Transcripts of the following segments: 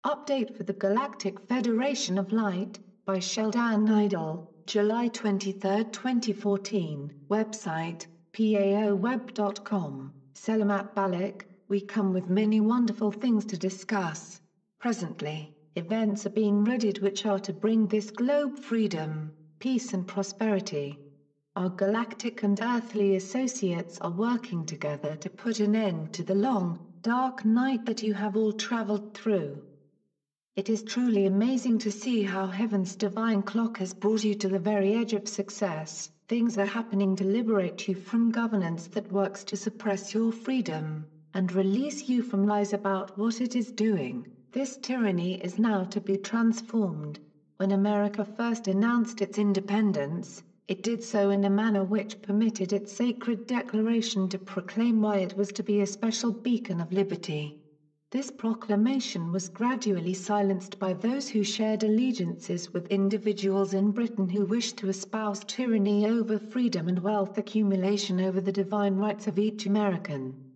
Update for the Galactic Federation of Light, by Sheldan Nidle, July 23, 2014. Website, paoweb.com. Selamat Balik, we come with many wonderful things to discuss. Presently, events are being readied which are to bring this globe freedom, peace and prosperity. Our galactic and earthly associates are working together to put an end to the long, dark night that you have all traveled through. It is truly amazing to see how heaven's divine clock has brought you to the very edge of success. Things are happening to liberate you from governance that works to suppress your freedom, and release you from lies about what it is doing. This tyranny is now to be transformed. When America first announced its independence, it did so in a manner which permitted its sacred declaration to proclaim why it was to be a special beacon of liberty. This proclamation was gradually silenced by those who shared allegiances with individuals in Britain who wished to espouse tyranny over freedom and wealth accumulation over the divine rights of each American.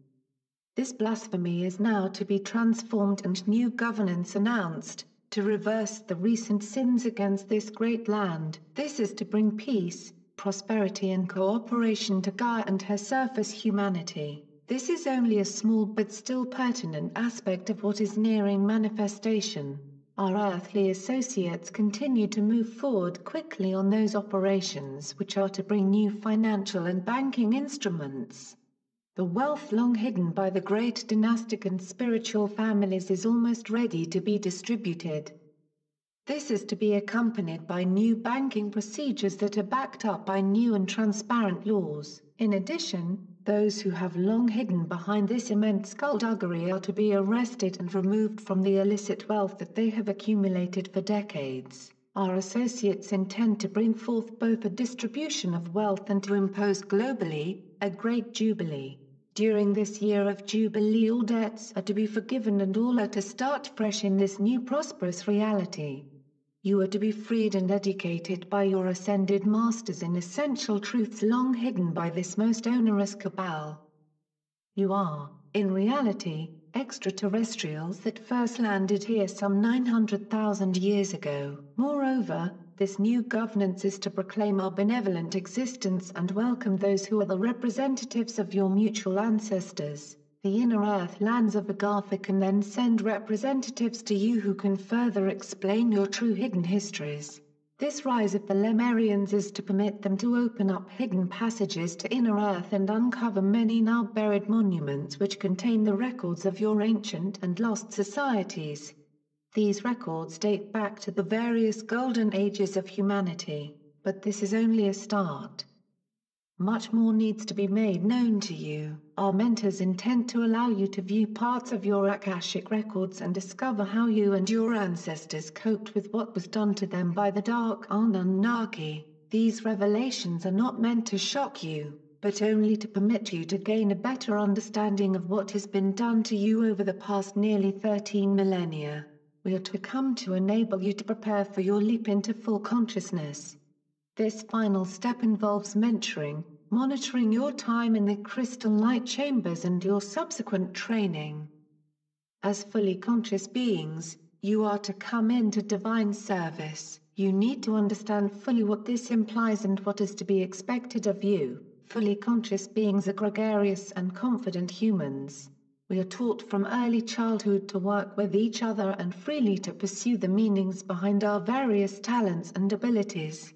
This blasphemy is now to be transformed and new governance announced, to reverse the recent sins against this great land. This is to bring peace, prosperity and cooperation to Gaia and her surface humanity. This is only a small but still pertinent aspect of what is nearing manifestation. Our earthly associates continue to move forward quickly on those operations which are to bring new financial and banking instruments. The wealth long hidden by the great dynastic and spiritual families is almost ready to be distributed. This is to be accompanied by new banking procedures that are backed up by new and transparent laws. In addition, those who have long hidden behind this immense skullduggery are to be arrested and removed from the illicit wealth that they have accumulated for decades. Our associates intend to bring forth both a distribution of wealth and to impose globally a great jubilee. During this year of jubilee, all debts are to be forgiven and all are to start fresh in this new prosperous reality. You are to be freed and educated by your ascended masters in essential truths long hidden by this most onerous cabal. You are, in reality, extraterrestrials that first landed here some 900,000 years ago. Moreover, this new governance is to proclaim our benevolent existence and welcome those who are the representatives of your mutual ancestors. The inner earth lands of Agartha can then send representatives to you who can further explain your true hidden histories. This rise of the Lemurians is to permit them to open up hidden passages to inner earth and uncover many now buried monuments which contain the records of your ancient and lost societies. These records date back to the various golden ages of humanity, but this is only a start. Much more needs to be made known to you. Our mentors intend to allow you to view parts of your Akashic records and discover how you and your ancestors coped with what was done to them by the Dark Anunnaki. These revelations are not meant to shock you, but only to permit you to gain a better understanding of what has been done to you over the past nearly 13 millennia. We are to come to enable you to prepare for your leap into full consciousness. This final step involves mentoring, monitoring your time in the crystal light chambers and your subsequent training. As fully conscious beings, you are to come into divine service. You need to understand fully what this implies and what is to be expected of you. Fully conscious beings are gregarious and confident humans. We are taught from early childhood to work with each other and freely to pursue the meanings behind our various talents and abilities.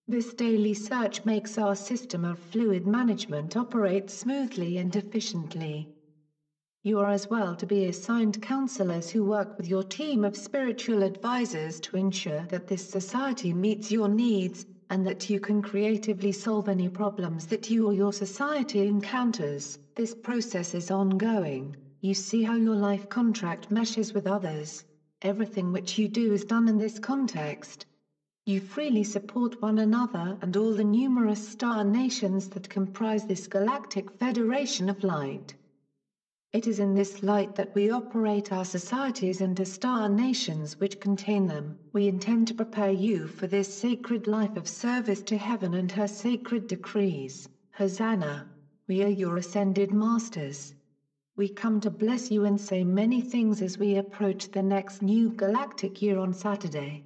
This daily search makes our system of fluid management operate smoothly and efficiently. You are as well to be assigned counselors who work with your team of spiritual advisors to ensure that this society meets your needs, and that you can creatively solve any problems that you or your society encounters. This process is ongoing. You see how your life contract meshes with others. Everything which you do is done in this context. You freely support one another and all the numerous star nations that comprise this Galactic Federation of Light. It is in this light that we operate our societies and the star nations which contain them. We intend to prepare you for this sacred life of service to heaven and her sacred decrees. Hosanna! We are your ascended masters. We come to bless you and say many things as we approach the next new galactic year on Saturday.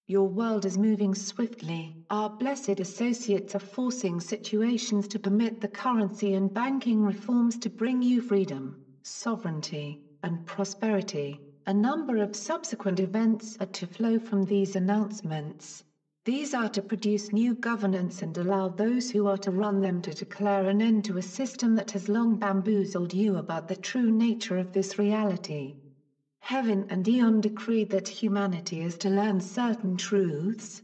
Your world is moving swiftly. Our blessed associates are forcing situations to permit the currency and banking reforms to bring you freedom, sovereignty, and prosperity. A number of subsequent events are to flow from these announcements. These are to produce new governance and allow those who are to run them to declare an end to a system that has long bamboozled you about the true nature of this reality. Heaven and Eon decreed that humanity is to learn certain truths.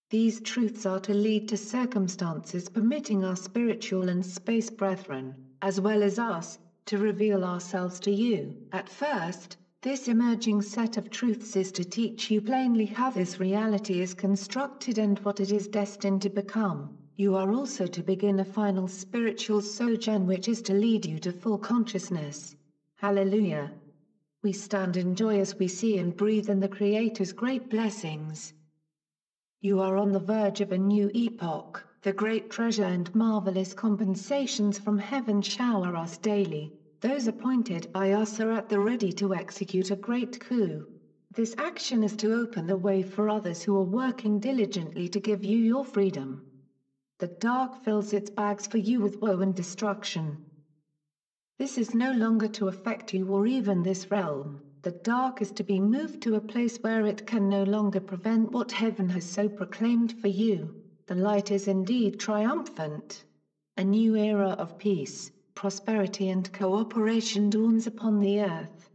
These truths are to lead to circumstances permitting our spiritual and space brethren, as well as us, to reveal ourselves to you. At first, this emerging set of truths is to teach you plainly how this reality is constructed and what it is destined to become. You are also to begin a final spiritual sojourn which is to lead you to full consciousness. Hallelujah. We stand in joy as we see and breathe in the Creator's great blessings. You are on the verge of a new epoch. The great treasure and marvelous compensations from heaven shower us daily. Those appointed by us are at the ready to execute a great coup. This action is to open the way for others who are working diligently to give you your freedom. The dark fills its bags for you with woe and destruction. This is no longer to affect you or even this realm. The dark is to be moved to a place where it can no longer prevent what heaven has so proclaimed for you. The light is indeed triumphant. A new era of peace, prosperity and cooperation dawns upon the earth.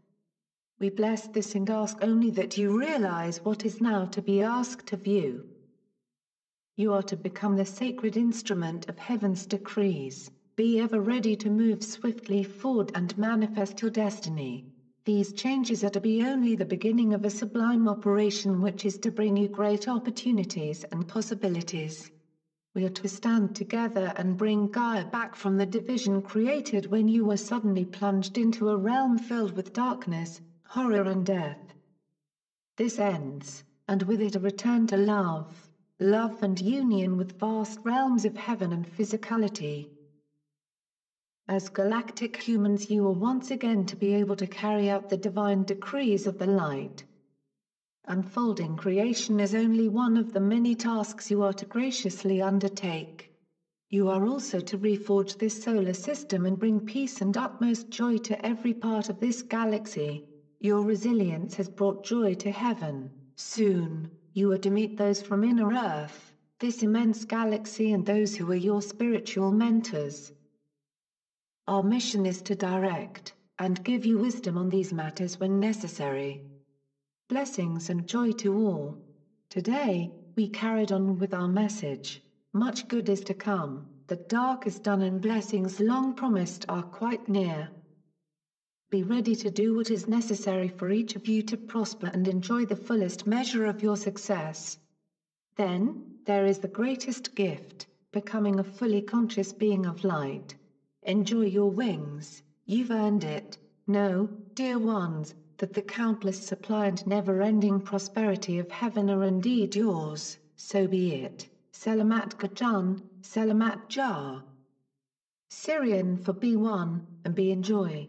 We bless this and ask only that you realize what is now to be asked of you. You are to become the sacred instrument of heaven's decrees. Be ever ready to move swiftly forward and manifest your destiny. These changes are to be only the beginning of a sublime operation which is to bring you great opportunities and possibilities. We are to stand together and bring Gaia back from the division created when you were suddenly plunged into a realm filled with darkness, horror and death. This ends, and with it a return to love and union with vast realms of heaven and physicality. As galactic humans you are once again to be able to carry out the divine decrees of the light. Unfolding creation is only one of the many tasks you are to graciously undertake. You are also to reforge this solar system and bring peace and utmost joy to every part of this galaxy. Your resilience has brought joy to heaven. Soon, you are to meet those from inner Earth, this immense galaxy and those who are your spiritual mentors. Our mission is to direct and give you wisdom on these matters when necessary. Blessings and joy to all. Today, we carried on with our message. Much good is to come, the dark is done and blessings long promised are quite near. Be ready to do what is necessary for each of you to prosper and enjoy the fullest measure of your success. Then, there is the greatest gift, becoming a fully conscious being of light. Enjoy your wings, you've earned it. Know, dear ones, that the countless supply and never-ending prosperity of heaven are indeed yours, so be it. Selamat Gajan, Selamat Jar. Syrian for be one, and be enjoy.